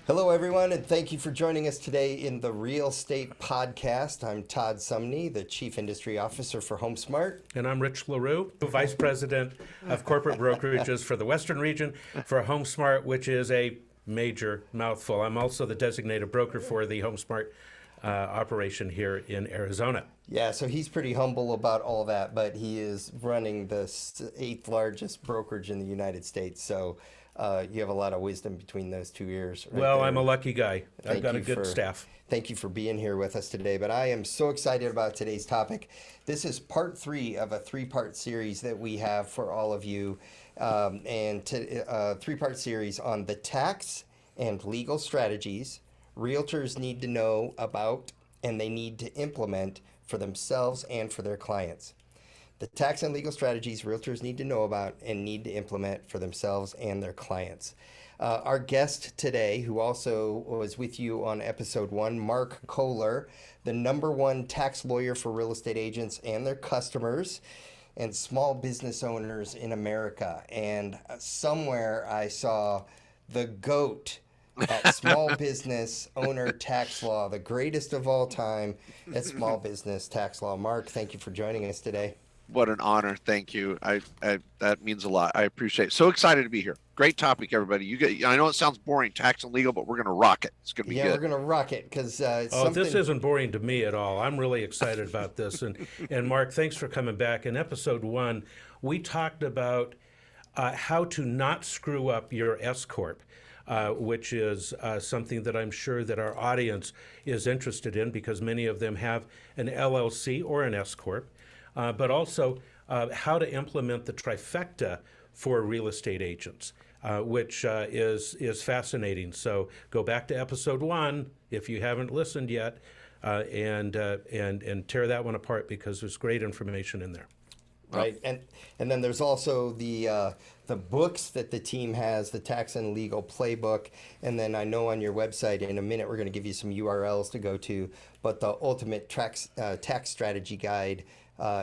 Hello, everyone, and thank you for joining us today in the Real Estate Podcast. I'm Todd Sumney, the Chief Industry Officer for HomeSmart. And I'm Rich LaRue, Vice President of Corporate Brokerages for the Western Region for HomeSmart, which is a major mouthful. I'm also the designated broker for the HomeSmart operation here in Arizona. Yeah, so he's pretty humble about all that, but he is running the 8th largest brokerage in the United States. So you have a lot of wisdom between those two ears. Right well, there. I'm a lucky guy. I've got a good staff. Thank you for being here with us today. But I am so excited about today's topic. This is part 3 of a 3-part series that we have for all of you, and a 3-part series on the tax and legal strategies realtors need to know about and they need to implement for themselves and for their clients. The tax and legal strategies realtors need to know about and need to implement for themselves and their clients. Our guest today, who also was with you on episode 1, Mark Kohler, the #1 tax lawyer for real estate agents and their customers and small business owners in America. And somewhere I saw the GOAT at small business owner tax law, the greatest of all time at small business tax law. Mark, thank you for joining us today. What an honor. Thank you. That means a lot. I appreciate it. So excited to be here. Great topic, everybody. I know it sounds boring, tax and legal, but we're going to rock it. It's going to be good. Yeah, we're going to rock it because this isn't boring to me at all. I'm really excited about this. And Mark, thanks for coming back. In episode 1, we talked about how to not screw up your S-Corp. Which is something that I'm sure that our audience is interested in because many of them have an LLC or an S-Corp, but also how to implement the trifecta for real estate agents, which is fascinating. So go back to episode 1 if you haven't listened yet, and tear that one apart because there's great information in there. Right, and then there's also the books that the team has, the tax and legal playbook, and then I know on your website in a minute we're going to give you some URLs to go to, but the ultimate tax strategy guide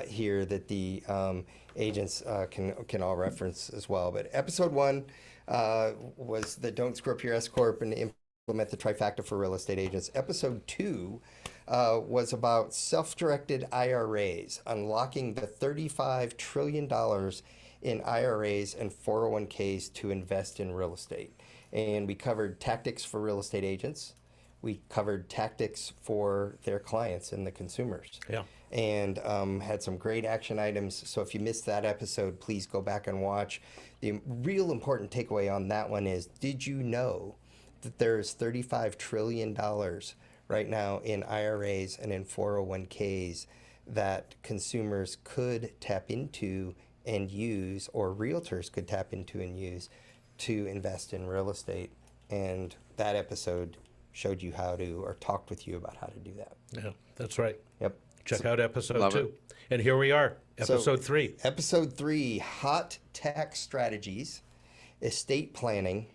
here that the agents can all reference as well. But episode 1 was the Don't Screw Up Your S-Corp and Implement the Trifecta for Real Estate Agents. Episode 2 was about self-directed IRAs, unlocking the $35 trillion in IRAs and 401ks to invest in real estate. And we covered tactics for real estate agents. We covered tactics for their clients and the consumers. Yeah. And had some great action items. So if you missed that episode, please go back and watch. The real important takeaway on that one is, did you know that there's $35 trillion right now in IRAs and in 401ks that consumers could tap into and use, or realtors could tap into and use to invest in real estate? And that episode showed you how to, or talked with you about how to do that. Yeah, that's right. Yep. Check out episode 2. And here we are, episode 3. Episode 3, hot tax strategies, estate planning,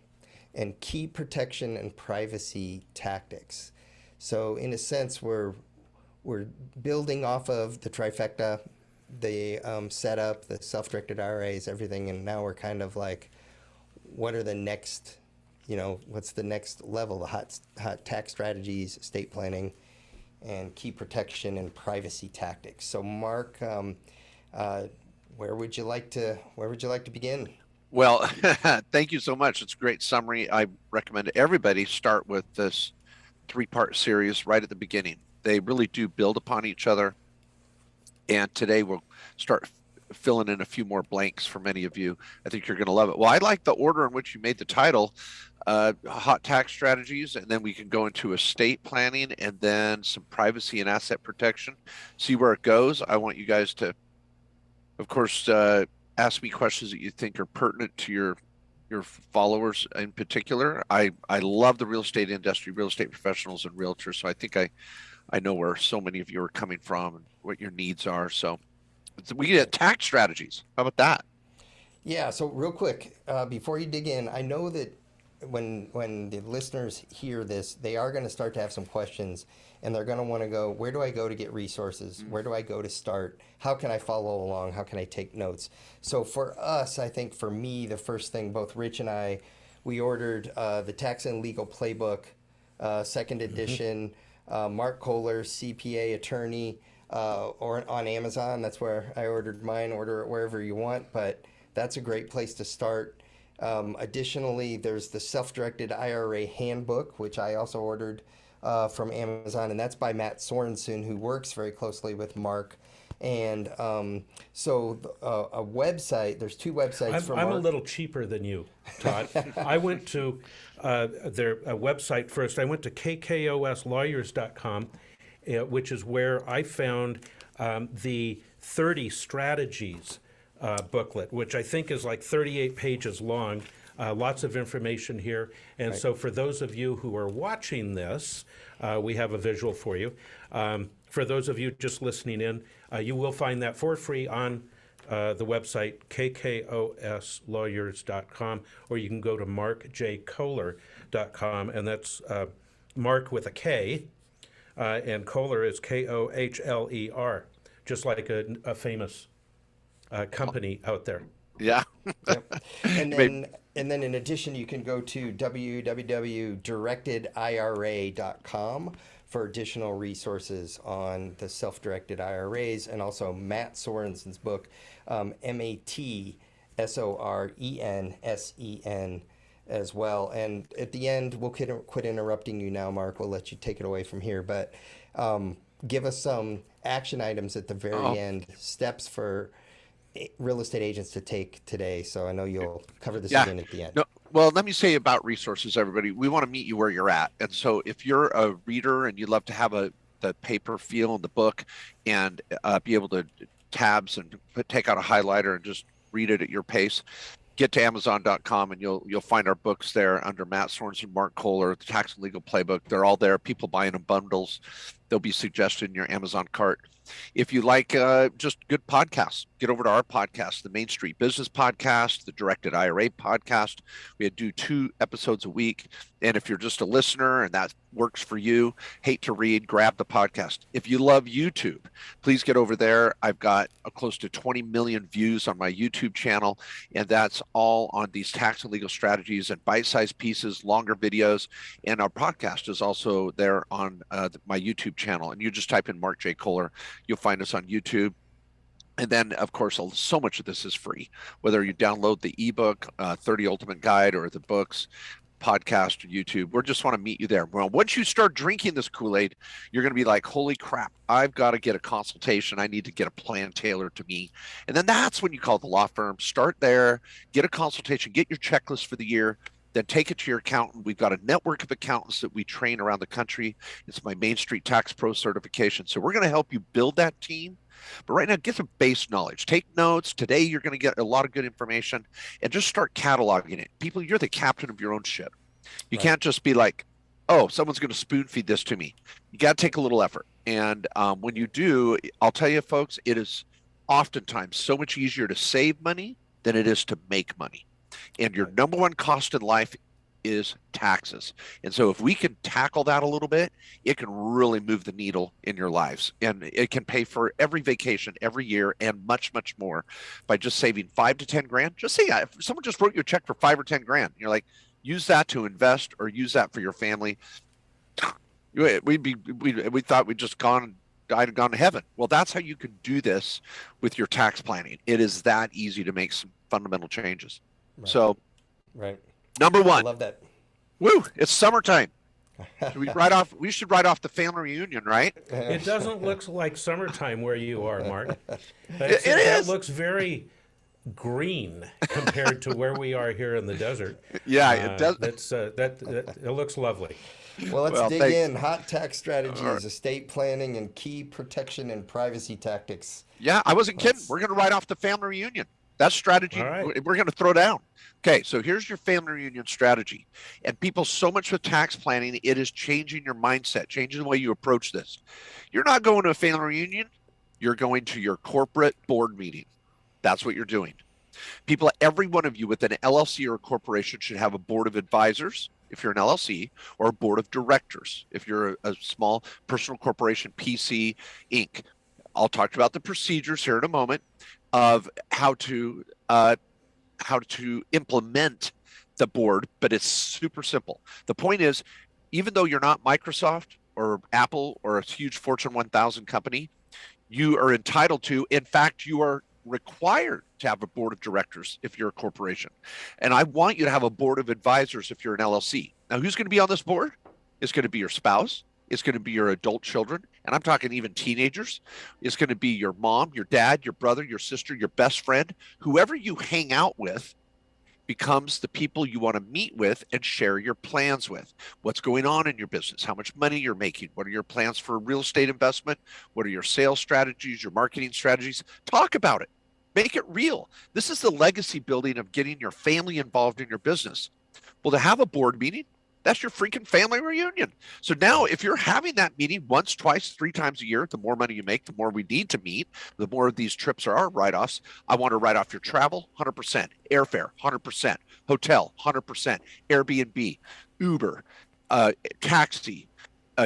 and key protection and privacy tactics. So in a sense, we're building off of the trifecta, the setup, the self-directed IRAs, everything, and now we're kind of like, what are the next, what's the next level? The hot tax strategies, estate planning, and key protection and privacy tactics. So Mark, where would you like to begin? Well, thank you so much. It's a great summary. I recommend everybody start with this 3-part series right at the beginning. They really do build upon each other. And today we'll start filling in a few more blanks for many of you. I think you're going to love it. Well, I like the order in which you made the title, hot tax strategies, and then we can go into estate planning and then some privacy and asset protection. See where it goes. I want you guys to, of course, ask me questions that you think are pertinent to your followers in particular. I love the real estate industry, real estate professionals and realtors. So I think I know where so many of you are coming from and what your needs are. So we get tax strategies. How about that? Yeah. So real quick, before you dig in, I know that when the listeners hear this, they are going to start to have some questions, and they're going to want to go, where do I go to get resources? Where do I go to start? How can I follow along? How can I take notes? So for us, I think for me, the first thing, both Rich and I, We ordered the Tax and Legal Playbook, second edition. Mark Kohler, CPA attorney, or on Amazon. That's where I ordered mine. Order it wherever you want, but that's a great place to start. Additionally, there's the Self-Directed IRA Handbook, which I also ordered from Amazon, and that's by Matt Sorensen, who works very closely with Mark. And so a website, there's two websites for Mark. I'm a little cheaper than you, Todd. I went to their website first. I went to kkoslawyers.com, which is where I found the 30 strategies booklet, which I think is like 38 pages long. Lots of information here. And so for those of you who are watching this, we have a visual for you. For those of you just listening in, you will find that for free on the website, kkoslawyers.com, or you can go to markjkohler.com, and that's Mark with a K, and Kohler is Kohler, just like a famous company out there. Yeah. Yep. And then in addition, you can go to www.directedira.com for additional resources on the self-directed IRAs, and also Matt Sorensen's book, MATSORENSEN, as well. And at the end, we'll quit interrupting you now, Mark. We'll let you take it away from here. But give us some action items at the very end, steps for real estate agents to take today. So I know you'll cover this again at the end. No, well, let me say about resources, everybody. We want to meet you where you're at. And so if you're a reader and you'd love to have the paper feel in the book and be able to tabs and take out a highlighter and just read it at your pace, get to Amazon.com and you'll find our books there under Matt Sorensen, Mark Kohler, the Tax and Legal Playbook. They're all there. People buying in bundles. They'll be suggested in your Amazon cart. If you like just good podcasts, get over to our podcast, the Main Street Business Podcast, the Directed IRA Podcast. We do 2 episodes a week. And if you're just a listener and that works for you, hate to read, grab the podcast. If you love YouTube, please get over there. I've got close to 20 million views on my YouTube channel, and that's all on these tax and legal strategies and bite-sized pieces, longer videos. And our podcast is also there on my YouTube channel. And you just type in Mark J. Kohler. You'll find us on YouTube. And then, of course, so much of this is free, whether you download the ebook, 30 Ultimate Guide, or the books, podcast, or YouTube. We just want to meet you there. Well, once you start drinking this Kool-Aid, you're going to be like, holy crap, I've got to get a consultation. I need to get a plan tailored to me. And then that's when you call the law firm. Start there, get a consultation, get your checklist for the year, then take it to your accountant. We've got a network of accountants that we train around the country. It's my Main Street Tax Pro certification. So we're going to help you build that team. But right now, get some base knowledge. Take notes. Today, you're going to get a lot of good information, and just start cataloging it. People, you're the captain of your own ship. You can't just be like, oh, someone's going to spoon feed this to me. You got to take a little effort. And when you do, I'll tell you, folks, it is oftentimes so much easier to save money than it is to make money. And your number one cost in life is taxes. And so if we can tackle that a little bit, it can really move the needle in your lives. And it can pay for every vacation every year and much, much more by just saving 5 to 10 grand. Just say, if someone just wrote you a check for 5 or 10 grand, you're like, use that to invest or use that for your family. We thought we'd just died and gone to heaven. Well, that's how you can do this with your tax planning. It is that easy to make some fundamental changes. Right. So, number 1. I love that. Woo! It's summertime. We should write off the family reunion, right? It doesn't look like summertime where you are, Mark. It That is. looks very green compared to where we are here in the desert. Yeah, it does. It looks lovely. Well, let's dig thanks. in. Hot tax strategies, estate planning, and key protection and privacy tactics. Yeah, I wasn't kidding. We're going to write off the family reunion. That strategy, All right. we're going to throw down. Okay, so here's your family reunion strategy. And people, so much with tax planning, it is changing your mindset, changing the way you approach this. You're not going to a family reunion. You're going to your corporate board meeting. That's what you're doing. People, every one of you with an LLC or a corporation should have a board of advisors, if you're an LLC, or a board of directors, if you're a small personal corporation, PC, Inc. I'll talk about the procedures here in a moment of how to implement the board, but it's super simple. The point is, even though you're not Microsoft or Apple or a huge Fortune 1000 company, you are entitled to, in fact, you are required to have a board of directors if you're a corporation. And I want you to have a board of advisors if you're an LLC. Now, who's going to be on this board? It's going to be your spouse. It's going to be your adult children. And I'm talking even teenagers. It's going to be your mom, your dad, your brother, your sister, your best friend. Whoever you hang out with becomes the people you want to meet with and share your plans with. What's going on in your business? How much money you're making? What are your plans for real estate investment? What are your sales strategies, your marketing strategies? Talk about it. Make it real. This is the legacy building of getting your family involved in your business. Well, to have a board meeting, that's your freaking family reunion. So now if you're having that meeting once, twice, 3 times a year, the more money you make, the more we need to meet, the more of these trips are our write-offs. I want to write off your travel, 100%, airfare, 100%, hotel, 100%, Airbnb, Uber, taxi,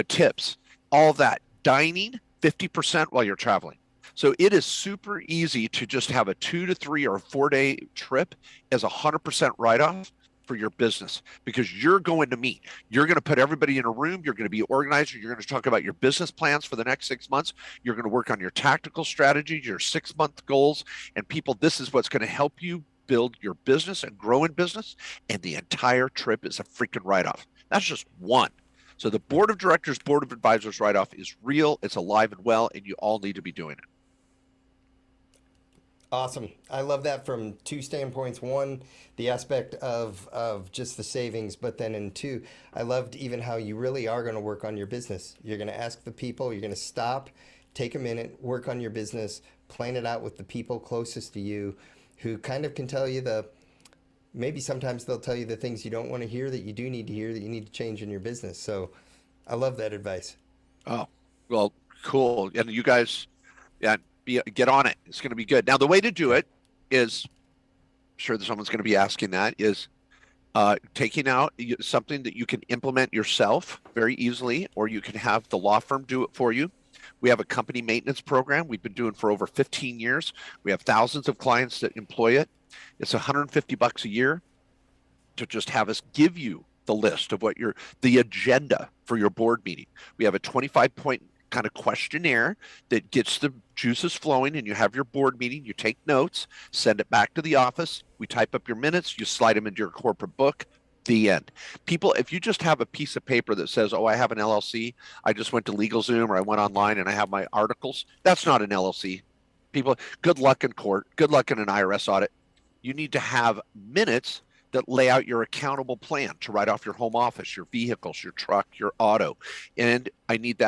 tips, all that. Dining, 50% while you're traveling. So it is super easy to just have a 2 to 3 or 4 day trip as a 100% write-off for your business, because you're going to meet. You're going to put everybody in a room. You're going to be organized. You're going to talk about your business plans for the next 6 months. You're going to work on your tactical strategies, your 6-month goals. And people, this is what's going to help you build your business and grow in business. And the entire trip is a freaking write-off. That's just one. So the board of directors, board of advisors write-off is real. It's alive and well, and you all need to be doing it. Awesome. I love that from 2 standpoints. One, the aspect of just the savings, but then in 2, I loved even how you really are going to work on your business. You're going to ask the people, you're going to stop, take a minute, work on your business, plan it out with the people closest to you who kind of can tell you maybe sometimes they'll tell you the things you don't want to hear that you do need to hear that you need to change in your business. So I love that advice. Oh, well, cool. And you guys, yeah, get on it. It's going to be good. Now, the way to do it is, I'm sure that someone's going to be asking that, is taking out something that you can implement yourself very easily, or you can have the law firm do it for you. We have a company maintenance program we've been doing for over 15 years. We have thousands of clients that employ it. It's $150 a year to just have us give you the list of what the agenda for your board meeting. We have a 25-point kind of questionnaire that gets the juices flowing, and you have your board meeting, you take notes, send it back to the office, we type up your minutes, you slide them into your corporate book, the end. People, if you just have a piece of paper that says, oh, I have an LLC, I just went to LegalZoom or I went online and I have my articles, that's not an LLC. People, good luck in court, good luck in an IRS audit. You need to have minutes that lay out your accountable plan to write off your home office, your vehicles, your truck, your auto. And I need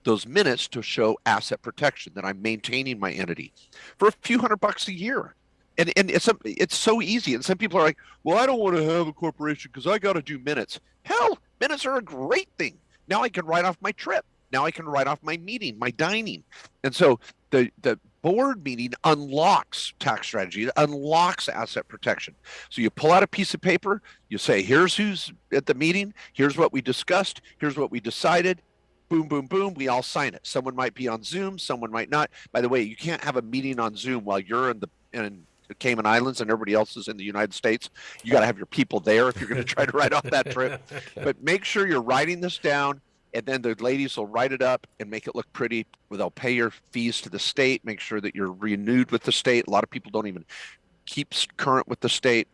those minutes to show asset protection, that I'm maintaining my entity for a few $100 a year. And it's so easy. And some people are like, well, I don't want to have a corporation because I got to do minutes. Hell, minutes are a great thing. Now I can write off my trip. Now I can write off my meeting, my dining. And so the board meeting unlocks tax strategy. It unlocks asset protection. So you pull out a piece of paper, you say, here's who's at the meeting. Here's what we discussed. Here's what we decided. Boom, boom, boom, we all sign it. Someone might be on Zoom, someone might not. By the way, you can't have a meeting on Zoom while you're in the Cayman Islands and everybody else is in the United States. You got to have your people there if you're going to try to write off that trip. But make sure you're writing this down, and then the ladies will write it up and make it look pretty. They'll pay your fees to the state, make sure that you're renewed with the state. A lot of people don't even keep current with the state.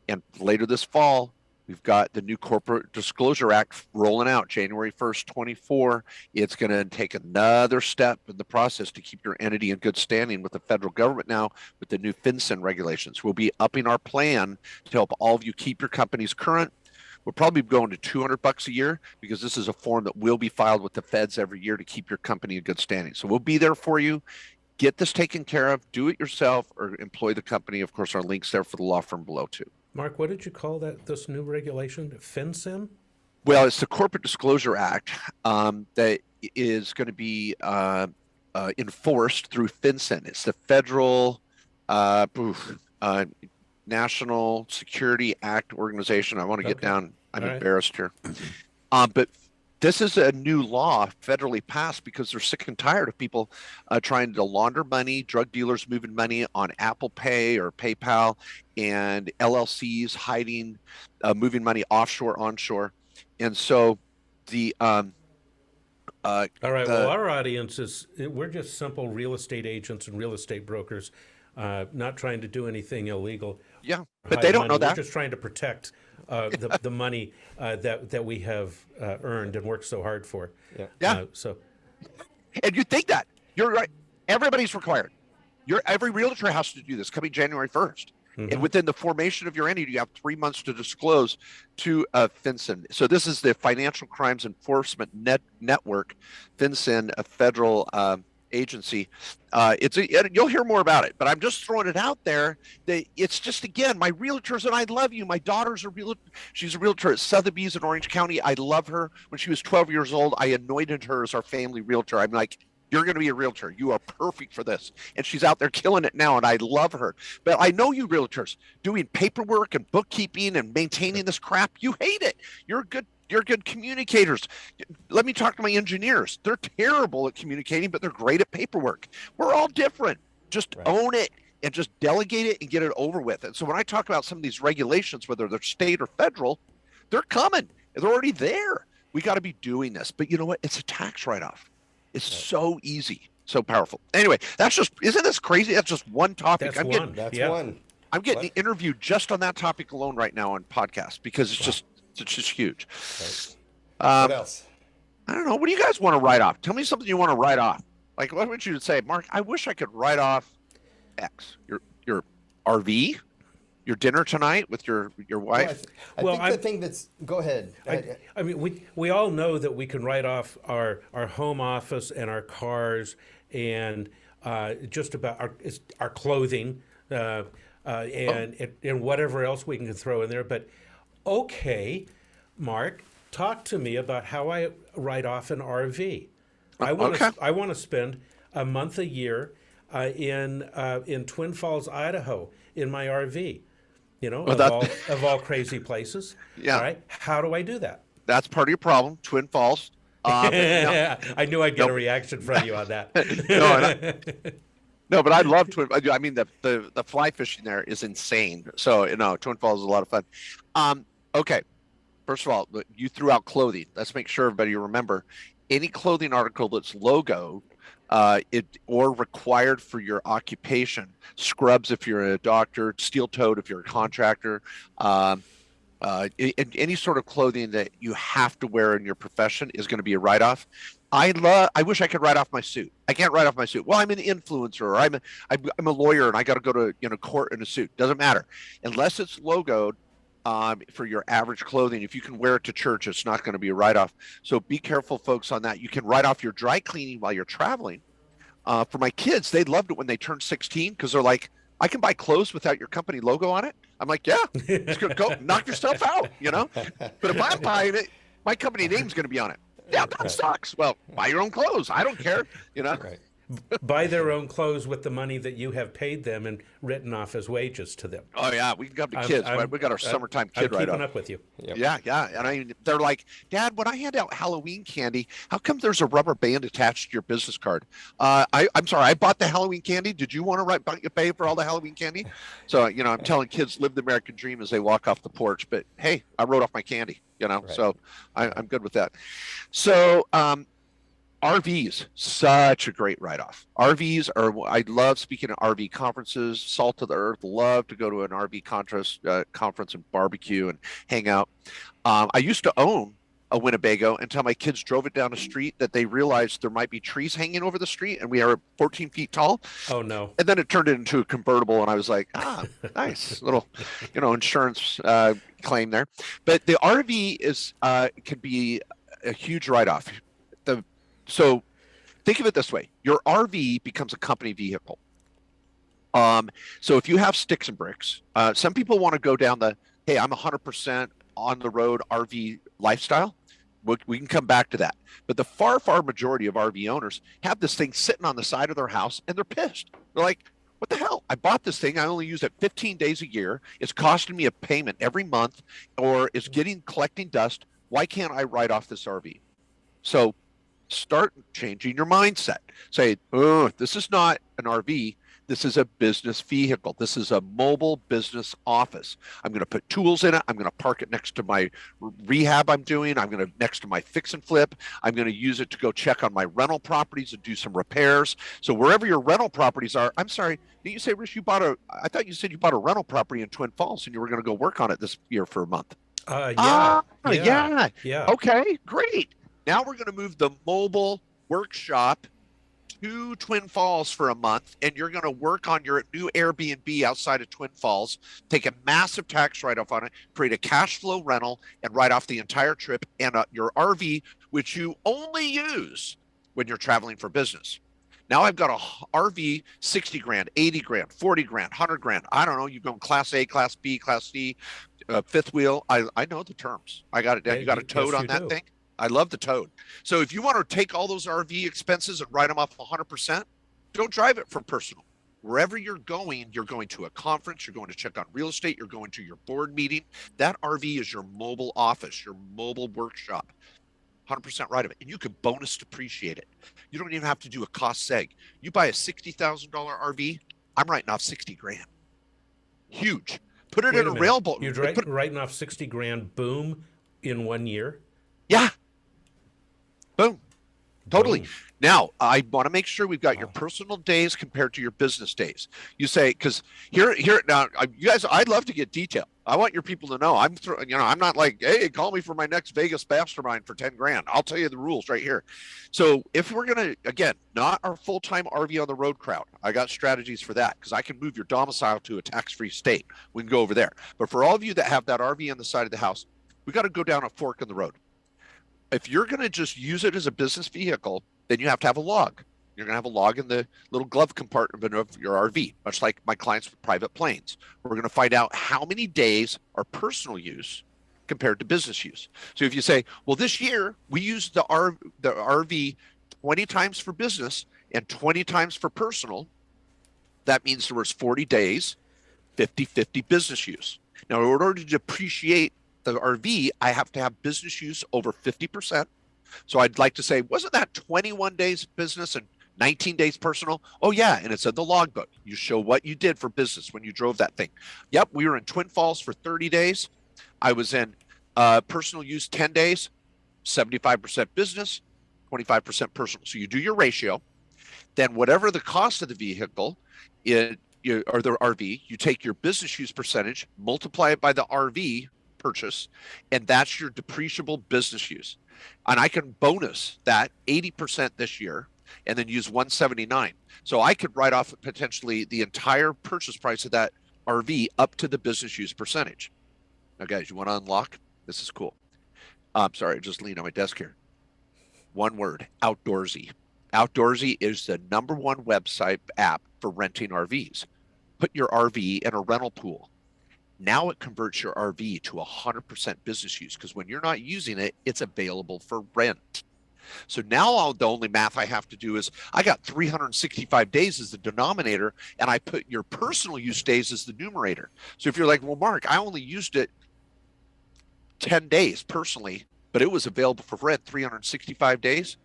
And later this fall, we've got the new Corporate Disclosure Act rolling out January 1st, 24. It's going to take another step in the process to keep your entity in good standing with the federal government now with the new FinCEN regulations. We'll be upping our plan to help all of you keep your companies current. We'll probably be going to $200 a year because this is a form that will be filed with the feds every year to keep your company in good standing. So we'll be there for you. Get this taken care of. Do it yourself or employ the company. Of course, our link's there for the law firm below too. Mark, what did you call this new regulation? FinCEN? Well, it's the Corporate Disclosure Act that is going to be enforced through FinCEN. It's the Federal National Security Act organization. I want to get down. I'm embarrassed here. But this is a new law federally passed because they're sick and tired of people trying to launder money, drug dealers moving money on Apple Pay or PayPal, and LLCs hiding, moving money offshore, onshore. And so the All right. Well, our audience we're just simple real estate agents and real estate brokers, not trying to do anything illegal. yeah, or but hide they don't money. know that. We're just trying to protect the money that we have earned and worked so hard for. Yeah. Yeah. So And you think that you're right. Everybody's required. Every realtor has to do this coming January 1st. And within the formation of your entity, you have 3 months to disclose to FinCEN. So this is the Financial Crimes Enforcement Network, FinCEN, a federal agency. You'll hear more about it, but I'm just throwing it out there. It's just, again, my realtors, and I love you. My daughter's a realtor. She's a realtor at Sotheby's in Orange County. I love her. When she was 12 years old, I anointed her as our family realtor. I'm like, you're going to be a realtor. You are perfect for this. And she's out there killing it now, and I love her. But I know you realtors doing paperwork and bookkeeping and maintaining this crap. You hate it. You're good communicators. Let me talk to my engineers. They're terrible at communicating, but they're great at paperwork. We're all different. Just own it and just delegate it and get it over with. And so when I talk about some of these regulations, whether they're state or federal, they're coming. They're already there. We got to be doing this. But you know what? It's a tax write-off. It's so easy, so powerful. Anyway, isn't this crazy? That's just one topic. that's one. That's Yeah. one. I'm getting interviewed just on that topic alone right now on podcasts because it's just huge. What else? I don't know. What do you guys want to write off? Tell me something you want to write off. Like, what would you say, Mark? I wish I could write off X. Your RV, your dinner tonight with your wife. Well, I think the thing that's go ahead. I mean, we all know that we can write off our home office and our cars and just about our clothing and whatever else we can throw in there. But okay, Mark, talk to me about how I write off an RV. I want to spend a month a year in Twin Falls, Idaho, in my RV. You know, of all crazy places. Yeah. All right. How do I do that? That's part of your problem, Twin Falls. I knew I'd get a reaction from you on that. No, but I love Twin. I mean, the fly fishing there is insane. So Twin Falls is a lot of fun. Okay. First of all, you threw out clothing. Let's make sure everybody remember any clothing article that's logoed or required for your occupation, scrubs if you're a doctor, steel-toed if you're a contractor, any sort of clothing that you have to wear in your profession is going to be a write-off. I wish I could write off my suit. I can't write off my suit. Well, I'm an influencer, or I'm a lawyer, and I got to go to court in a suit. Doesn't matter unless it's logoed. For your average clothing, if you can wear it to church, it's not going to be a write-off. So be careful, folks, on that. You can write off your dry cleaning while you're traveling. For my kids, they loved it when they turned 16 because they're like, I can buy clothes without your company logo on it. I'm like, yeah, it's going to go knock yourself out, But if I'm buying it, my company name's going to be on it. Yeah, that sucks. Well, buy your own clothes. I don't care, Right. Buy their own clothes with the money that you have paid them and written off as wages to them. Oh yeah, we can come to kids. We got our summertime kid I'm right keeping up with you. Yep. Yeah, and they're like, Dad, when I hand out Halloween candy, how come there's a rubber band attached to your business card? I'm sorry, I bought the Halloween candy. Did you want to pay for all the Halloween candy? So I'm telling kids, live the American dream as they walk off the porch. But hey, I wrote off my candy. Right. So I'm good with that. So RVs, such a great write-off. RVs I love speaking at RV conferences, salt of the earth, love to go to an RV conference and barbecue and hang out. I used to own a Winnebago until my kids drove it down the street that they realized there might be trees hanging over the street and we are 14 feet tall. Oh, no. And then it turned into a convertible and I was like, nice little, insurance claim there. But the RV could be a huge write-off. So think of it this way. Your RV becomes a company vehicle. So if you have sticks and bricks, some people want to go down hey, I'm 100% on the road RV lifestyle. We can come back to that. But the far, far majority of RV owners have this thing sitting on the side of their house and they're pissed. They're like, what the hell? I bought this thing. I only use it 15 days a year. It's costing me a payment every month or it's collecting dust. Why can't I write off this RV? So start changing your mindset. Say, oh, this is not an RV. This is a business vehicle. This is a mobile business office. I'm going to put tools in it. I'm going to park it next to my rehab I'm doing. I'm going to next to my fix and flip. I'm going to use it to go check on my rental properties and do some repairs. So wherever your rental properties are, I'm sorry, didn't you say, Rich, I thought you said you bought a rental property in Twin Falls and you were going to go work on it this year for a month. Yeah. Yeah. Okay, great. Now we're going to move the mobile workshop to Twin Falls for a month, and you're going to work on your new Airbnb outside of Twin Falls, take a massive tax write-off on it, create a cash flow rental, and write off the entire trip and your RV, which you only use when you're traveling for business. Now I've got a RV, 60 grand, 80 grand, 40 grand, 100 grand. I don't know. You go Class A, Class B, Class C, fifth wheel. I know the terms. I got it down. You got a toad on that thing? I love the toad. So if you want to take all those RV expenses and write them off 100%, don't drive it for personal. Wherever you're going to a conference, you're going to check on real estate, you're going to your board meeting. That RV is your mobile office, your mobile workshop. 100% right of it. And you can bonus depreciate it. You don't even have to do a cost seg. You buy a $60,000 RV, I'm writing off 60 grand. Huge. Put it in a rail boat. You're writing off 60 grand, boom, in 1 year? Yeah. Boom. Totally. Boom. Now, I want to make sure we've got your personal days compared to your business days. You say, because here now, you guys, I'd love to get detail. I want your people to know. I'm not like, hey, call me for my next Vegas mastermind for 10 grand. I'll tell you the rules right here. So if we're going to, again, not our full-time RV on the road crowd, I got strategies for that because I can move your domicile to a tax-free state. We can go over there. But for all of you that have that RV on the side of the house, we got to go down a fork in the road. If you're going to just use it as a business vehicle, then you have to have a log. You're going to have a log in the little glove compartment of your RV, much like my clients with private planes. We're going to find out how many days are personal use compared to business use. So if you say, well, this year we used the RV 20 times for business and 20 times for personal, that means there was 40 days, 50-50 business use. Now, in order to depreciate the RV, I have to have business use over 50%. So I'd like to say, wasn't that 21 days business and 19 days personal? Oh, yeah. And it's in the logbook. You show what you did for business when you drove that thing. Yep. We were in Twin Falls for 30 days. I was in personal use 10 days, 75% business, 25% personal. So you do your ratio. Then whatever the cost of the vehicle or the RV, you take your business use percentage, multiply it by the RV purchase, and that's your depreciable business use. And I can bonus that 80% this year and then use 179. So I could write off potentially the entire purchase price of that RV up to the business use percentage. Now, guys, you want to unlock? This is cool. I'm sorry, I just leaned on my desk here. One word, Outdoorsy. Outdoorsy is the #1 website app for renting RVs. Put your RV in a rental pool. Now it converts your RV to 100% business use because when you're not using it, it's available for rent. So now the only math I have to do is I got 365 days as the denominator, and I put your personal use days as the numerator. So if you're like, well, Mark, I only used it 10 days personally, but it was available for rent 365 days.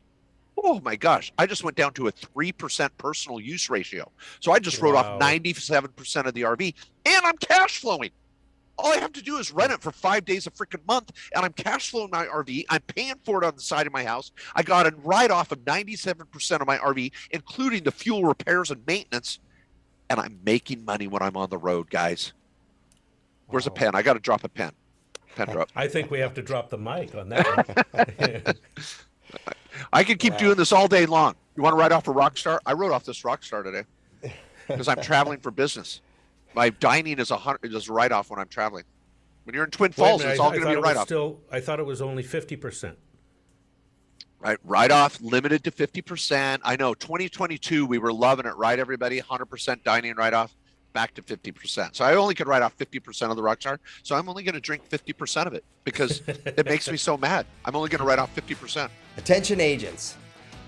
Oh my gosh, I just went down to a 3% personal use ratio. So I just wrote off 97% of the RV, and I'm cash flowing. All I have to do is rent it for 5 days a freaking month, and I'm cash flowing my RV. I'm paying for it on the side of my house. I got a write-off of 97% of my RV, including the fuel repairs and maintenance, and I'm making money when I'm on the road, guys. Where's a pen? I got to drop a pen. Pen drop. I think we have to drop the mic on that one. I could keep doing this all day long. You want to write off a Rockstar? I wrote off this Rockstar today because I'm traveling for business. My dining is a write-off when I'm traveling. When you're in Twin Falls, it's all going to be a write-off. I thought it was only 50%. Right, write-off limited to 50%. I know 2022, we were loving it, right, everybody? 100% dining write-off, back to 50%. So I only could write off 50% of the Rockstar. So I'm only going to drink 50% of it because it makes me so mad. I'm only going to write off 50%. Attention agents.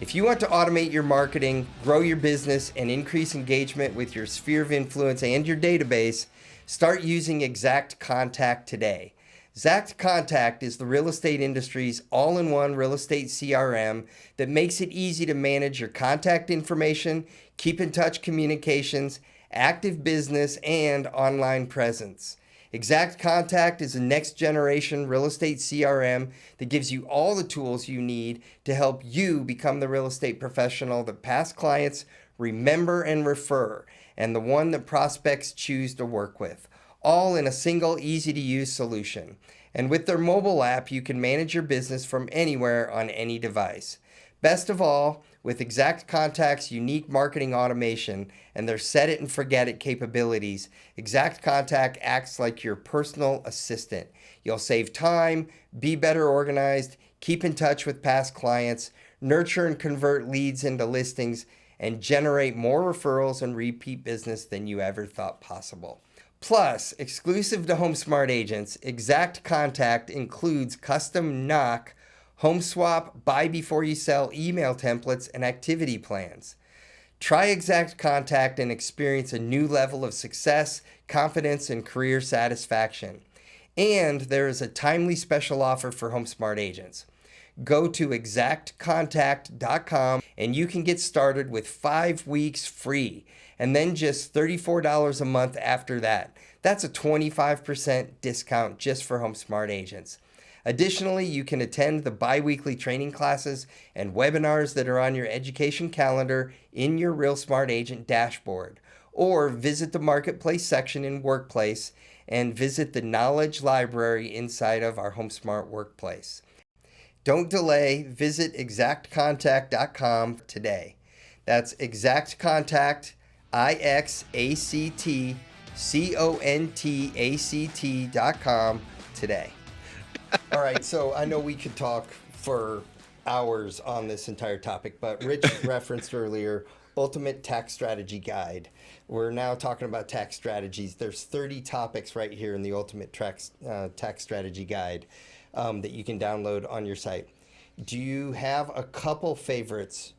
If you want to automate your marketing, grow your business, and increase engagement with your sphere of influence and your database, start using Exact Contact today. Exact Contact is the real estate industry's all-in-one real estate CRM that makes it easy to manage your contact information, keep in touch communications, active business, and online presence. Exact Contact is a next generation real estate CRM that gives you all the tools you need to help you become the real estate professional that past clients remember and refer, and the one that prospects choose to work with, all in a single easy to use solution. And with their mobile app, you can manage your business from anywhere on any device. Best of all, with Exact Contact's unique marketing automation and their set it and forget it capabilities, Exact Contact acts like your personal assistant. You'll save time, be better organized, keep in touch with past clients, nurture and convert leads into listings, and generate more referrals and repeat business than you ever thought possible. Plus, exclusive to HomeSmart agents, Exact Contact includes custom knock, home swap, buy before you sell email templates, and activity plans. Try Exact Contact and experience a new level of success, confidence, and career satisfaction. And there is a timely special offer for HomeSmart agents. Go to exactcontact.com and you can get started with 5 weeks free, and then just $34 a month after that. That's a 25% discount just for HomeSmart agents. Additionally, you can attend the bi-weekly training classes and webinars that are on your education calendar in your Real Smart Agent dashboard, or visit the Marketplace section in Workplace and visit the Knowledge Library inside of our HomeSmart Workplace. Don't delay, visit exactcontact.com today. That's Exact Contact, IXACTCONTACT.com today. All right, so I know we could talk for hours on this entire topic, but Rich referenced earlier Ultimate Tax Strategy Guide. We're now talking about tax strategies. There's 30 topics right here in the Ultimate Tax Strategy Guide that you can download on your site. Do you have a couple favorites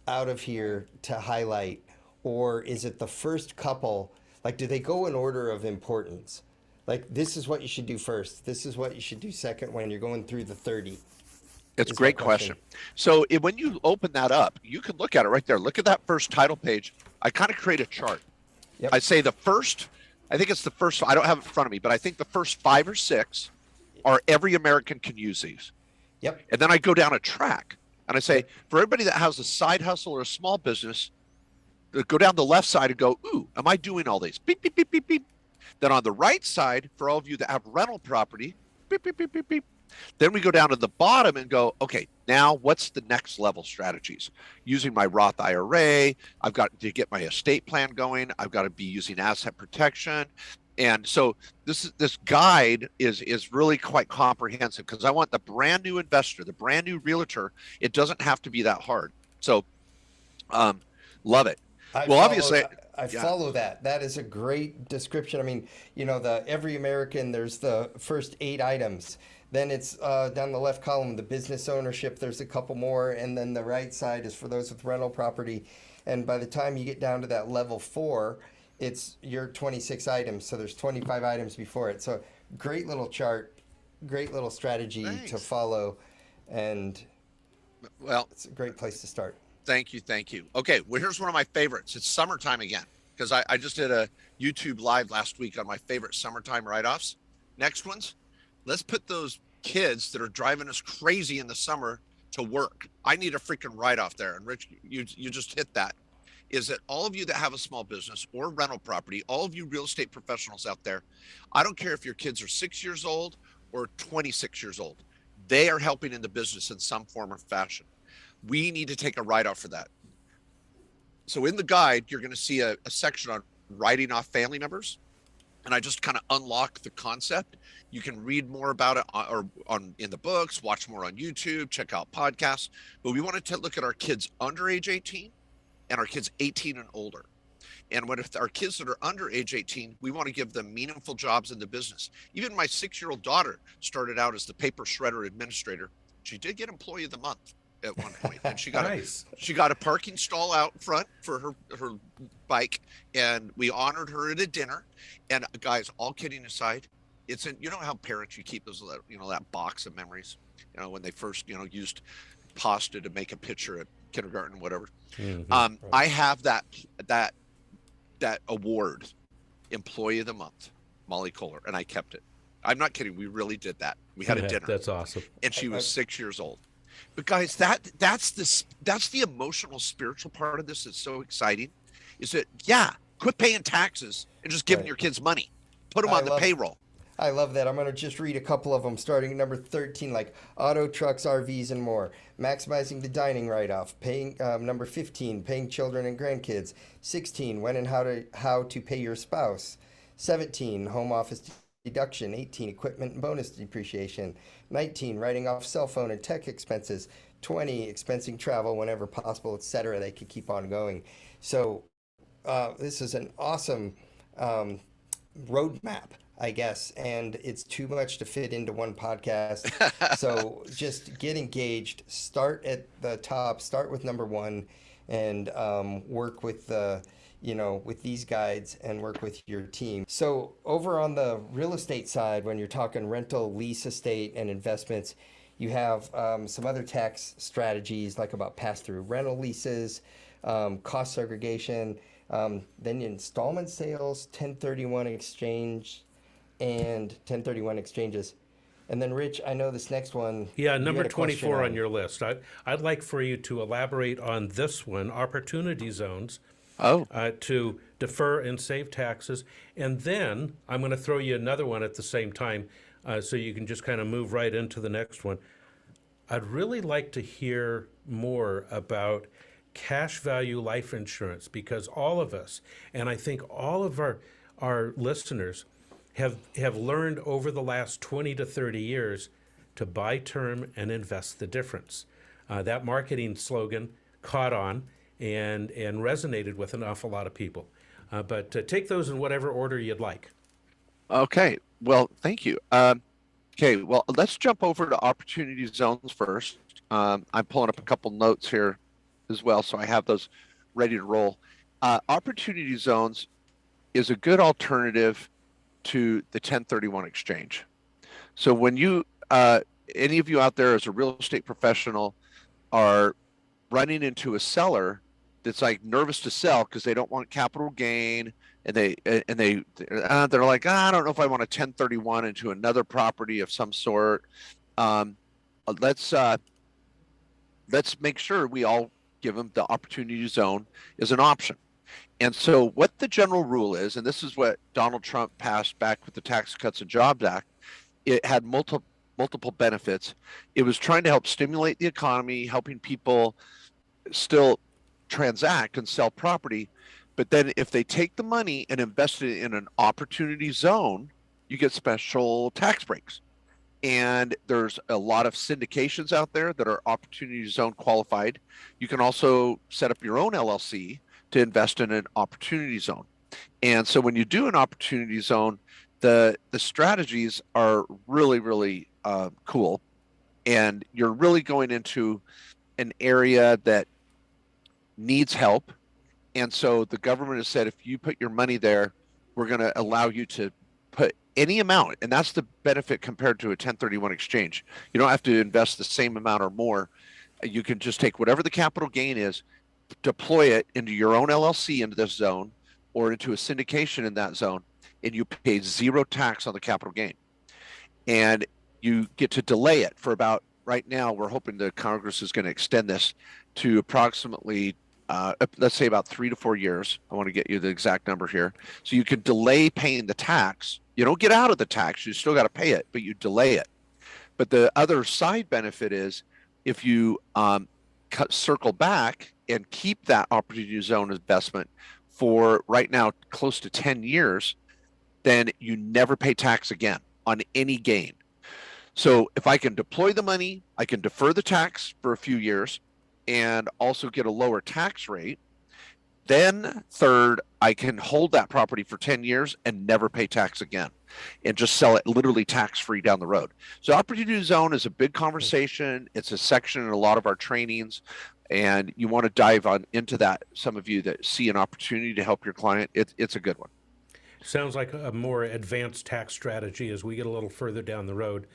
out of here to highlight, or is it the first couple? Like, do they go in order of importance? Like, this is what you should do first. This is what you should do second when you're going through the 30. It's a great question. So when you open that up, you can look at it right there. Look at that first title page. I kind of create a chart. Yep. I say I think it's the first, I don't have it in front of me, but I think the first 5 or 6 are every American can use these. Yep. And then I go down a track and I say, for everybody that has a side hustle or a small business, go down the left side and go, ooh, am I doing all these? Beep, beep, beep, beep, beep. Then on the right side, for all of you that have rental property, beep, beep, beep, beep, beep. Then we go down to the bottom and go, okay, now what's the next level strategies? Using my Roth IRA, I've got to get my estate plan going. I've got to be using asset protection. And so this guide is really quite comprehensive, because I want the brand new investor, the brand new realtor. It doesn't have to be that hard. So love it. Obviously, I follow that. That is a great description. I mean, the every American, there's the first 8 items. Then it's down the left column, the business ownership. There's a couple more. And then the right side is for those with rental property. And by the time you get down to that level 4, it's your 26 items. So there's 25 items before it. So great little chart, great little strategy to follow. And it's a great place to start. Thank you. Okay, well, here's one of my favorites. It's summertime again, because I just did a YouTube live last week on my favorite summertime write-offs. Next ones, let's put those kids that are driving us crazy in the summer to work. I need a freaking write-off there. And Rich, you just hit that. Is that all of you that have a small business or rental property, all of you real estate professionals out there, I don't care if your kids are 6 years old or 26 years old, they are helping in the business in some form or fashion. We need to take a write-off for that. So in the guide, you're going to see a section on writing off family members. And I just kind of unlock the concept. You can read more about it in the books, watch more on YouTube, check out podcasts. But we want to look at our kids under age 18 and our kids 18 and older. And if our kids that are under age 18, we want to give them meaningful jobs in the business. Even my 6-year-old daughter started out as the paper shredder administrator. She did get Employee of the Month at one point, and she got she got a parking stall out front for her bike, and we honored her at a dinner. And guys, all kidding aside, it's in, you know how parents, you keep those, that box of memories, when they first, used pasta to make a picture at kindergarten, whatever. Right. I have that award, Employee of the Month, Molly Kohler, and I kept it. I'm not kidding. We really did that. We had a dinner, That's awesome. and she was 6 years old. But guys, that's the emotional, spiritual part of this that's so exciting. Is that, yeah, quit paying taxes and just giving Right. your kids money. Put them I on the love payroll. I love that. I'm going to just read a couple of them, starting at number 13, like auto, trucks, RVs, and more. Maximizing the dining write-off. Paying number 15, paying children and grandkids. 16, when and how to pay your spouse. 17, home office deduction. 18, equipment and bonus depreciation. 19, writing off cell phone and tech expenses. 20, expensing travel whenever possible, etc. They could keep on going. So this is an awesome roadmap, I guess, and it's too much to fit into one podcast. So just get engaged, start at the top, start with number one, and work with with these guides and work with your team. So over on the real estate side, when you're talking rental, lease estate, and investments, you have some other tax strategies like about pass-through rental leases, cost segregation, then installment sales, 1031 exchange, and 1031 exchanges. And then, Rich, I know this next one. Yeah, you number had a question 24 on your list. I'd like for you to elaborate on this one, opportunity zones, Oh, to defer and save taxes. And then I'm going to throw you another one at the same time, so you can just kind of move right into the next one. I'd really like to hear more about cash value life insurance, because all of us, and I think all of our listeners, have learned over the last 20 to 30 years to buy term and invest the difference. That marketing slogan caught on and resonated with an awful lot of people. But take those in whatever order you'd like. okay. Well, thank you. Okay, well, let's jump over to opportunity zones first. I'm pulling up a couple notes here as well, so I have those ready to roll. Opportunity zones is a good alternative to the 1031 exchange. So when you, any of you out there as a real estate professional are running into a seller that's like nervous to sell because they don't want capital gain, and they're like, I don't know if I want a 1031 into another property of some sort. Let's make sure we all give them the opportunity zone as an option. And so what the general rule is, and this is what Donald Trump passed back with the Tax Cuts and Jobs Act, it had multiple benefits. It was trying to help stimulate the economy, helping people still transact and sell property. But then if they take the money and invest it in an opportunity zone, you get special tax breaks. And there's a lot of syndications out there that are opportunity zone qualified. You can also set up your own LLC to invest in an opportunity zone. And so when you do an opportunity zone, the strategies are really cool. And you're really going into an area that needs help. And so the government has said, if you put your money there, we're going to allow you to put any amount. And that's the benefit compared to a 1031 exchange. You don't have to invest the same amount or more. You can just take whatever the capital gain is, deploy it into your own LLC into this zone or into a syndication in that zone, and you pay zero tax on the capital gain. And you get to delay it for about, right now, we're hoping the Congress is going to extend this to approximately, let's say about 3 to 4 years. I want to get you the exact number here. So you can delay paying the tax. You don't get out of the tax. You still got to pay it, but you delay it. But the other side benefit is if you circle back and keep that opportunity zone investment for right now close to 10 years, then you never pay tax again on any gain. So if I can deploy the money, I can defer the tax for a few years and also get a lower tax rate. Then third, I can hold that property for 10 years and never pay tax again and just sell it literally tax-free down the road. So opportunity zone is a big conversation. It's a section in a lot of our trainings, and you want to dive on into that. Some of you that see an opportunity to help your client, it's a good one. Sounds like a more advanced tax strategy as we get a little further down the road.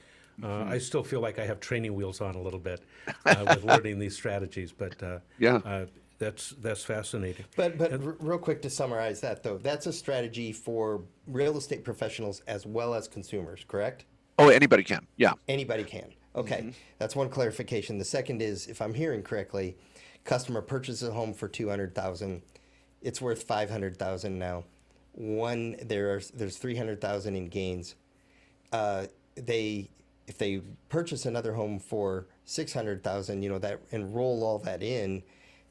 I still feel like I have training wheels on a little bit with learning these strategies, but Yeah. that's fascinating. But real quick to summarize that though, that's a strategy for real estate professionals as well as consumers, correct? Oh, anybody can. Yeah. Anybody can. Okay, that's one clarification. The second is, if I'm hearing correctly, customer purchases a home for 200,000. It's worth 500,000 now. There's 300,000 in gains. If they purchase another home for 600,000, that and roll all that in,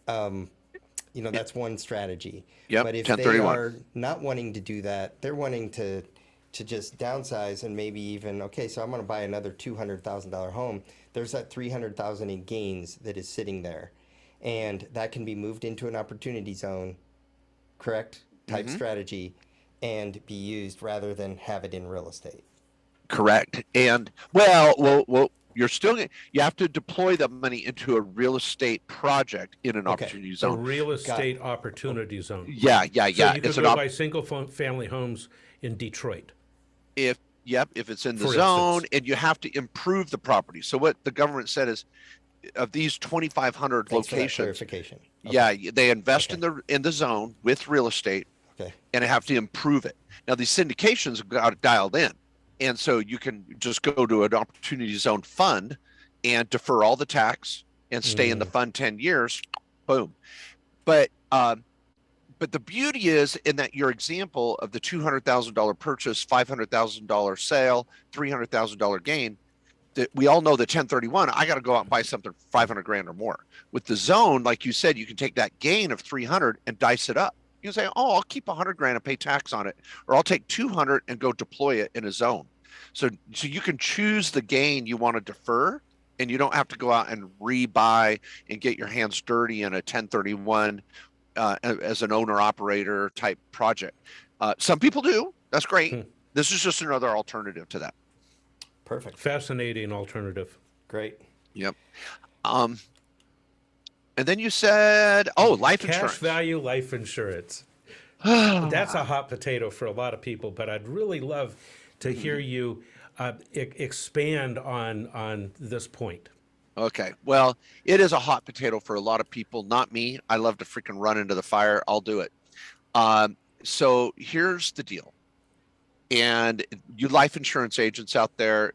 that's one strategy. Yep, But if they 1031. are not wanting to do that, they're wanting to just downsize and maybe even, okay, so I'm going to buy another $200,000 home. There's that 300,000 in gains that is sitting there, and that can be moved into an opportunity zone, correct? Type strategy, and be used rather than have it in real estate. Correct. And well, you have to deploy the money into a real estate project in an opportunity A zone. real estate opportunity zone. Yeah. So you could It's go buy single family homes in Detroit. if it's in the For zone, instance. and you have to improve the property. So what the government said is, of these 2,500 Thanks for that locations, clarification. Okay. yeah, they invest in the zone with real estate, Okay. and have to improve it. Now these syndications have got it dialed in, and so you can just go to an opportunity zone fund and defer all the tax and stay in the fund 10 years, boom. But the beauty is in that your example of the $200,000 purchase, $500,000 sale, $300,000 gain, that we all know the 1031, I got to go out and buy something for 500 grand or more. With the zone, like you said, you can take that gain of 300 and dice it up. You can say, oh, I'll keep 100 grand and pay tax on it, or I'll take 200 and go deploy it in a zone. So you can choose the gain you want to defer, and you don't have to go out and rebuy and get your hands dirty in a 1031 as an owner operator type project. Some people do. That's great. This is just another alternative to that. Perfect. Fascinating alternative. Great. Yep. And then you said, life Cash insurance. value life insurance. That's a hot potato for a lot of people, but I'd really love to hear you expand on this point. Okay. Well, it is a hot potato for a lot of people, not me. I love to freaking run into the fire. I'll do it. So here's the deal. And you life insurance agents out there,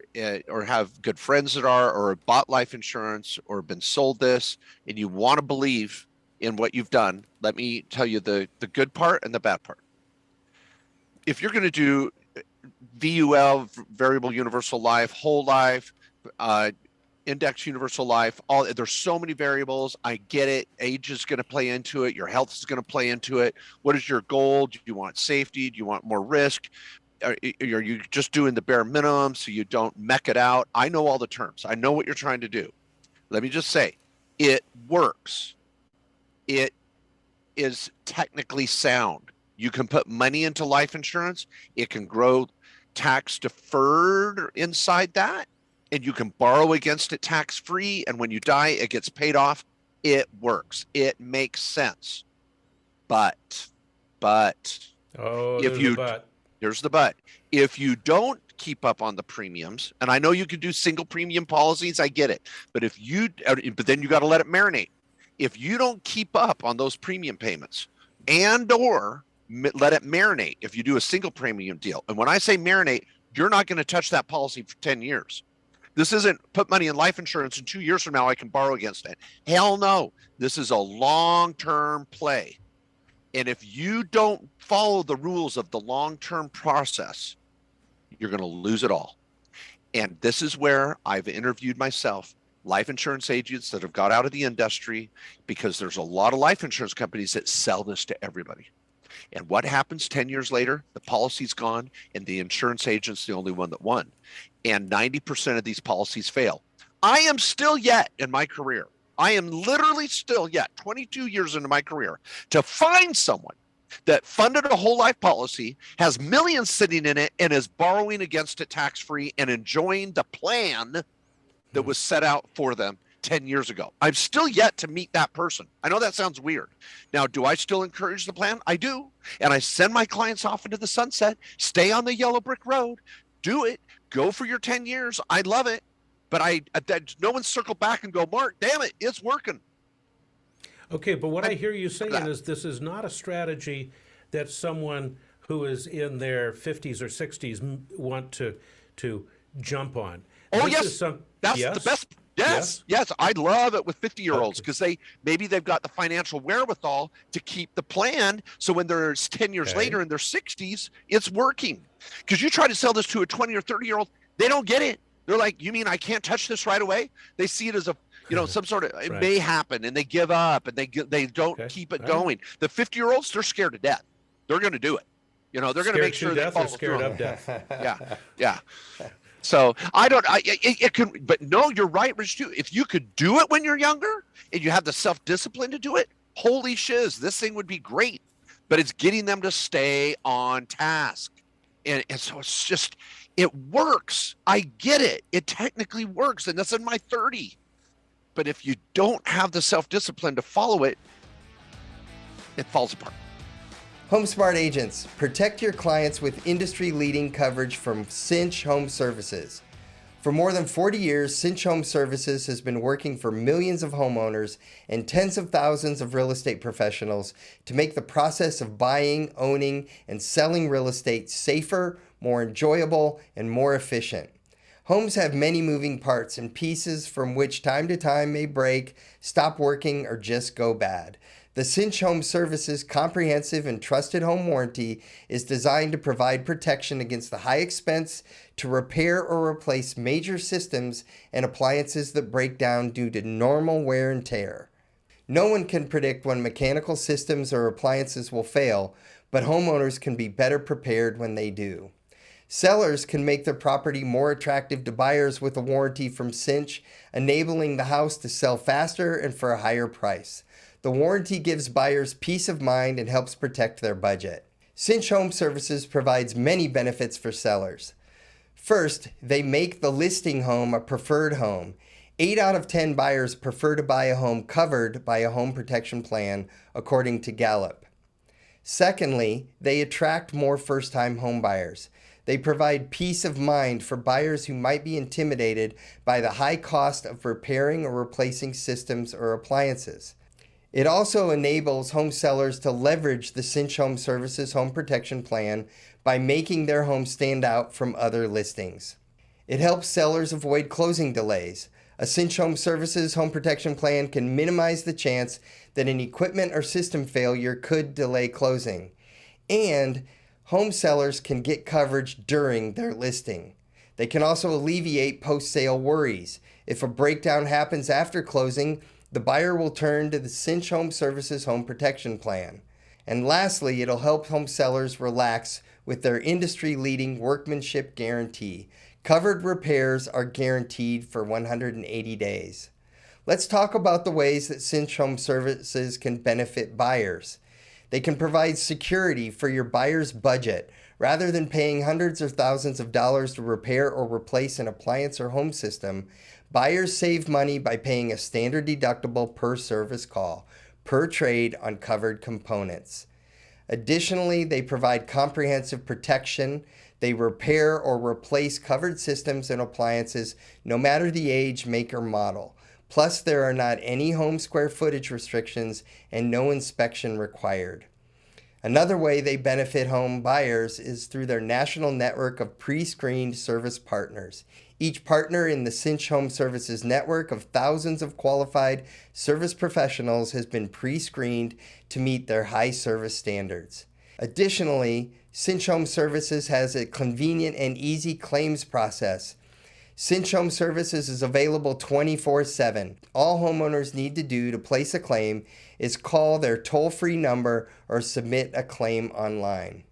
or have good friends that are, or have bought life insurance or been sold this, and you want to believe in what you've done, let me tell you the good part and the bad part. If you're going to do VUL, variable universal life, whole life, index universal life, there's so many variables. I get it. Age is going to play into it. Your health is going to play into it. What is your goal? Do you want safety? Do you want more risk? Are you just doing the bare minimum so you don't mech it out? I know all the terms. I know what you're trying to do. Let me just say, it works. It is technically sound. You can put money into life insurance. It can grow tax deferred inside that, and you can borrow against it tax free. And when you die, it gets paid off. It works. It makes sense. But There's a but. Here's the but. If you don't keep up on the premiums, and I know you can do single premium policies, I get it. But then you got to let it marinate. If you don't keep up on those premium payments or let it marinate, if you do a single premium deal, and when I say marinate, you're not going to touch that policy for 10 years. This isn't put money in life insurance and 2 years from now I can borrow against it. Hell no. This is a long-term play. And if you don't follow the rules of the long-term process, you're going to lose it all. And this is where I've interviewed myself, life insurance agents that have got out of the industry, because there's a lot of life insurance companies that sell this to everybody. And what happens 10 years later? The policy's gone, and the insurance agent's the only one that won. And 90% of these policies fail. I am still yet in my career. I am literally still yet 22 years into my career to find someone that funded a whole life policy, has millions sitting in it, and is borrowing against it tax-free and enjoying the plan that was set out for them 10 years ago. I'm still yet to meet that person. I know that sounds weird. Now, do I still encourage the plan? I do. And I send my clients off into the sunset, stay on the yellow brick road, do it, go for your 10 years. I love it. But no one circled back and go, Mark, damn it, it's working. Okay, but what I hear you saying is this is not a strategy that someone who is in their 50s or 60s want to jump on. Oh, This yes. is That's yes? the best. Yes. I love it with 50-year-olds because maybe they've got the financial wherewithal to keep the plan. So when they're 10 years later in their 60s, it's working. Because you try to sell this to a 20 or 30-year-old, they don't get it. They're like, you mean I can't touch this right away? They see it as some sort of, it may happen, and they give up, and they don't keep it going. The 50-year-olds, they're scared to death. They're going to do it. They're going to make sure they follow scared through. of death. Yeah. So it can, but no, you're right, Rich, too. If you could do it when you're younger and you have the self-discipline to do it, holy shiz, this thing would be great. But it's getting them to stay on task. And so it's just, it works. I get it. It technically works. And that's in my 30. But if you don't have the self-discipline to follow it, it falls apart. HomeSmart agents, protect your clients with industry-leading coverage from Cinch Home Services. For more than 40 years, Cinch Home Services has been working for millions of homeowners and tens of thousands of real estate professionals to make the process of buying, owning, and selling real estate safer, more enjoyable, and more efficient. Homes have many moving parts and pieces from which time to time may break, stop working, or just go bad. The Cinch Home Services comprehensive and trusted home warranty is designed to provide protection against the high expense to repair or replace major systems and appliances that break down due to normal wear and tear. No one can predict when mechanical systems or appliances will fail, but homeowners can be better prepared when they do. Sellers can make their property more attractive to buyers with a warranty from Cinch, enabling the house to sell faster and for a higher price. The warranty gives buyers peace of mind and helps protect their budget. Cinch Home Services provides many benefits for sellers. First, they make the listing home a preferred home. 8 out of 10 buyers prefer to buy a home covered by a home protection plan, according to Gallup. Secondly, they attract more first-time home buyers. They provide peace of mind for buyers who might be intimidated by the high cost of repairing or replacing systems or appliances. It also enables home sellers to leverage the Cinch Home Services Home Protection Plan by making their home stand out from other listings. It helps sellers avoid closing delays. A Cinch Home Services Home Protection Plan can minimize the chance that an equipment or system failure could delay closing. And home sellers can get coverage during their listing. They can also alleviate post-sale worries. If a breakdown happens after closing, the buyer will turn to the Cinch Home Services Home Protection Plan. And lastly, it'll help home sellers relax with their industry-leading workmanship guarantee. Covered repairs are guaranteed for 180 days. Let's talk about the ways that Cinch Home Services can benefit buyers. They can provide security for your buyer's budget. Rather than paying hundreds or thousands of dollars to repair or replace an appliance or home system, buyers save money by paying a standard deductible per service call, per trade on covered components. Additionally, they provide comprehensive protection. They repair or replace covered systems and appliances no matter the age, make, or model. Plus, there are not any home square footage restrictions and no inspection required. Another way they benefit home buyers is through their national network of pre-screened service partners. Each partner in the Cinch Home Services network of thousands of qualified service professionals has been pre-screened to meet their high service standards. Additionally, Cinch Home Services has a convenient and easy claims process. Cinch Home Services is available 24/7. All homeowners need to do to place a claim is call their toll-free number or submit a claim online.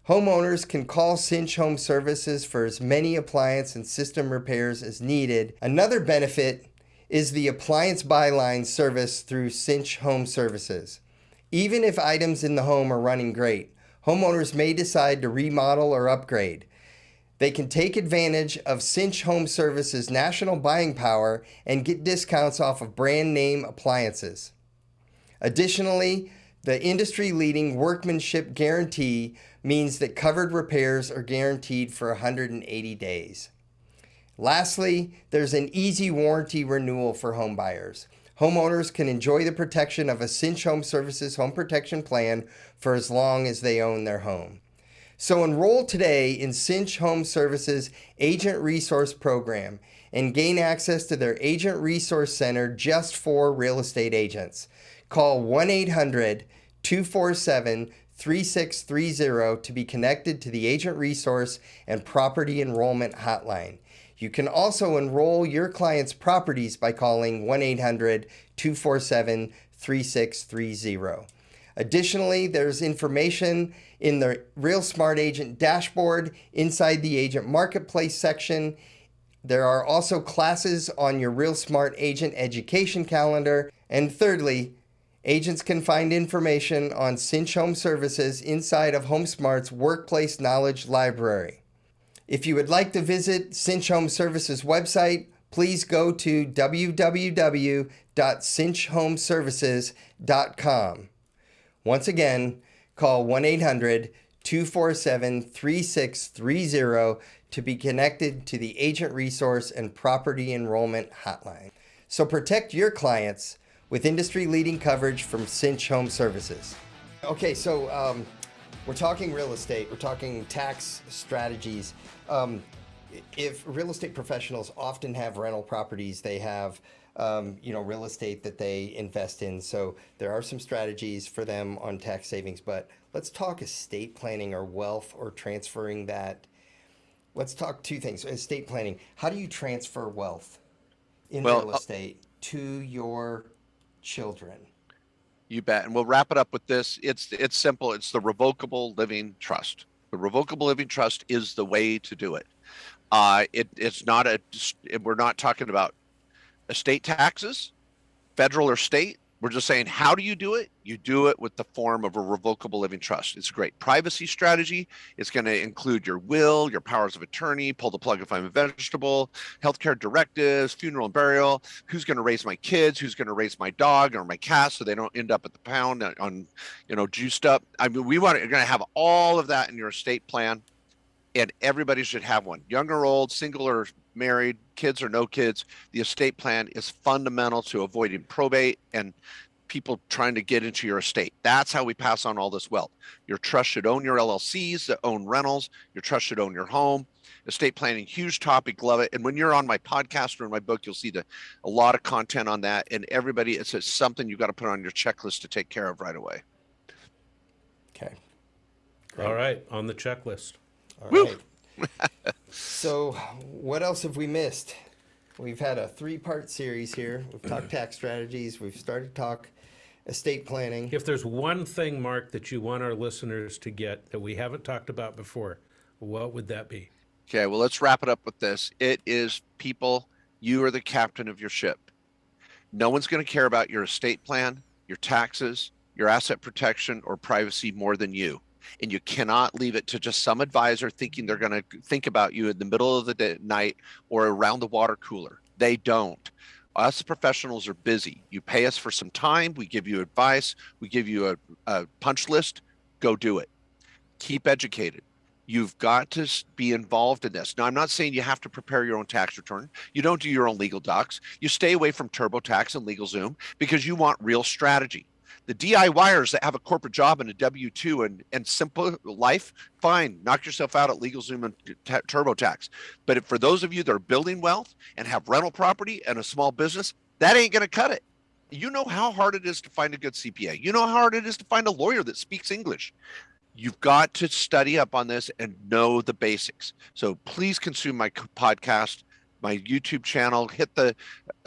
Homeowners can call Cinch Home Services for as many appliance and system repairs as needed. Another benefit is the appliance buyline service through Cinch Home Services. Even if items in the home are running great, homeowners may decide to remodel or upgrade. They can take advantage of Cinch Home Services' national buying power and get discounts off of brand name appliances. Additionally, the industry-leading workmanship guarantee means that covered repairs are guaranteed for 180 days. Lastly, there's an easy warranty renewal for home buyers. Homeowners can enjoy the protection of a Cinch Home Services home protection plan for as long as they own their home. So enroll today in Cinch Home Services Agent Resource Program and gain access to their Agent Resource Center just for real estate agents. Call 1-800-247-3630 to be connected to the Agent Resource and Property Enrollment Hotline. You can also enroll your clients' properties by calling 1-800-247-3630. Additionally, there's information in the Real Smart Agent dashboard inside the Agent Marketplace section. There are also classes on your Real Smart Agent education calendar. And thirdly, agents can find information on Cinch Home Services inside of HomeSmart's Workplace Knowledge Library. If you would like to visit Cinch Home Services website, please go to www.cinchhomeservices.com. Once again, call 1-800-247-3630 to be connected to the Agent Resource and Property Enrollment Hotline. So protect your clients with industry-leading coverage from Cinch Home Services. Okay, so we're talking real estate. We're talking tax strategies. If real estate professionals often have rental properties, they have real estate that they invest in. So there are some strategies for them on tax savings, but let's talk estate planning or wealth or transferring that. Let's talk two things. Estate planning. How do you transfer wealth in real estate to your children? You bet. And we'll wrap it up with this. It's simple. It's the revocable living trust. The revocable living trust is the way to do it. It's not we're not talking about estate taxes, federal or state. We're just saying, how do you do it? You do it with the form of a revocable living trust. It's a great privacy strategy. It's going to include your will, your powers of attorney, pull the plug if I'm a vegetable, healthcare directives, funeral and burial, who's going to raise my kids, who's going to raise my dog or my cat so they don't end up at the pound on juiced up. I mean, you're going to have all of that in your estate plan, and everybody should have one. Young or old, single or married, kids or no kids. The estate plan is fundamental to avoiding probate and people trying to get into your estate. That's how we pass on all this wealth. Your trust should own your LLCs that own rentals. Your trust should own your home. Estate planning, huge topic, love it. And when you're on my podcast or in my book, you'll see a lot of content on that. And everybody, it's something you've got to put on your checklist to take care of right away. Okay. Great. All right, on the checklist. All right. So what else have we missed? We've had a 3-part series here. We've talked tax strategies. We've started to talk estate planning. If there's one thing, Mark, that you want our listeners to get that we haven't talked about before, what would that be? Okay, well, let's wrap it up with this. It is, people, you are the captain of your ship. No one's going to care about your estate plan, your taxes, your asset protection, or privacy more than you. And you cannot leave it to just some advisor thinking they're going to think about you in the middle of the night or around the water cooler. They don't. Us professionals are busy. You pay us for some time. We give you advice. We give you a punch list. Go do it. Keep educated. You've got to be involved in this. Now, I'm not saying you have to prepare your own tax return. You don't do your own legal docs. You stay away from TurboTax and LegalZoom because you want real strategy. The DIYers that have a corporate job and a W-2 and simple life, fine, knock yourself out at LegalZoom and TurboTax. But for those of you that are building wealth and have rental property and a small business, that ain't going to cut it. You know how hard it is to find a good CPA. You know how hard it is to find a lawyer that speaks English. You've got to study up on this and know the basics. So please consume my podcast, my YouTube channel, hit the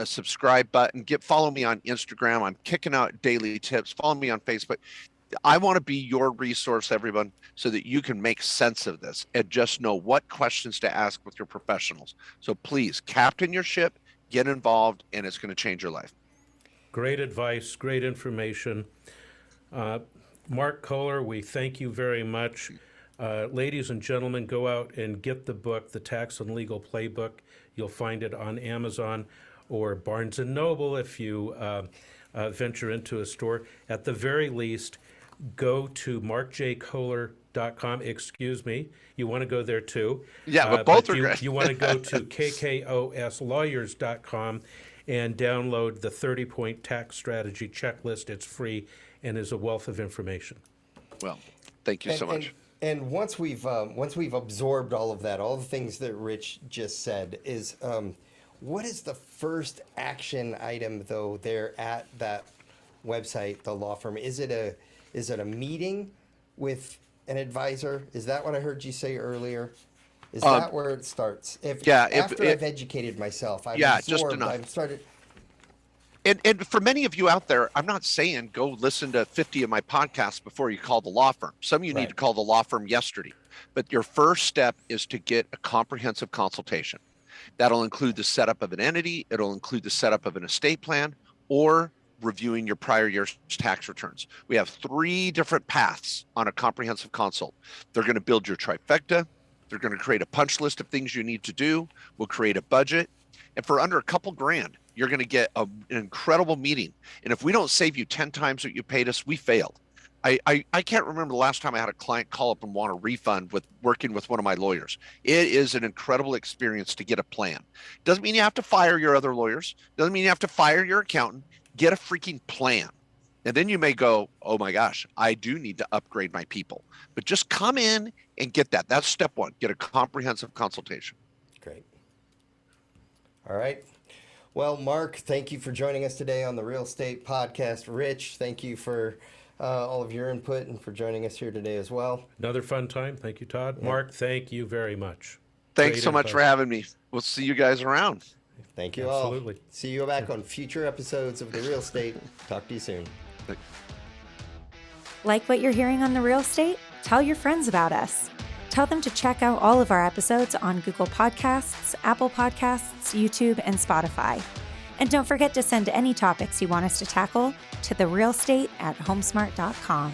subscribe button, follow me on Instagram. I'm kicking out daily tips. Follow me on Facebook. I want to be your resource, everyone, so that you can make sense of this and just know what questions to ask with your professionals. So please captain your ship, get involved, and it's going to change your life. Great advice, great information. Mark Kohler, we thank you very much. Ladies and gentlemen, go out and get the book, The Tax and Legal Playbook. You'll find it on Amazon or Barnes & Noble if you venture into a store. At the very least, go to markjkohler.com. Excuse me. You want to go there too. Yeah, but both are great. You want to go to kkOSlawyers.com and download the 30-point tax strategy checklist. It's free and is a wealth of information. Well, thank you so much. And once we've absorbed all of that, all the things that Rich just said, is what is the first action item though there at that website, the law firm? Is it a meeting with an advisor? Is that what I heard you say earlier? Is that where it starts? After I've educated myself, I've absorbed, just enough. I've started. And for many of you out there, I'm not saying go listen to 50 of my podcasts before you call the law firm. Some of you need to call the law firm yesterday. But your first step is to get a comprehensive consultation. That'll include the setup of an entity. It'll include the setup of an estate plan or reviewing your prior year's tax returns. We have 3 different paths on a comprehensive consult. They're going to build your trifecta. They're going to create a punch list of things you need to do. We'll create a budget. And for under a couple grand, you're going to get an incredible meeting. And if we don't save you 10 times what you paid us, we failed. I can't remember the last time I had a client call up and want a refund with working with one of my lawyers. It is an incredible experience to get a plan. Doesn't mean you have to fire your other lawyers. Doesn't mean you have to fire your accountant. Get a freaking plan. And then you may go, oh my gosh, I do need to upgrade my people. But just come in and get that. That's step 1. Get a comprehensive consultation. Great. All right. Well, Mark, thank you for joining us today on the Real Estate Podcast. Rich, thank you for all of your input and for joining us here today as well. Another fun time. Thank you, Todd. Yeah. Mark, thank you very much. Thanks so much for having me. We'll see you guys around. Thank you all. Absolutely. See you back on future episodes of The Real Estate. Talk to you soon. Like what you're hearing on The Real Estate? Tell your friends about us. Tell them to check out all of our episodes on Google Podcasts, Apple Podcasts, YouTube, and Spotify. And don't forget to send any topics you want us to tackle to therealestate@homesmart.com.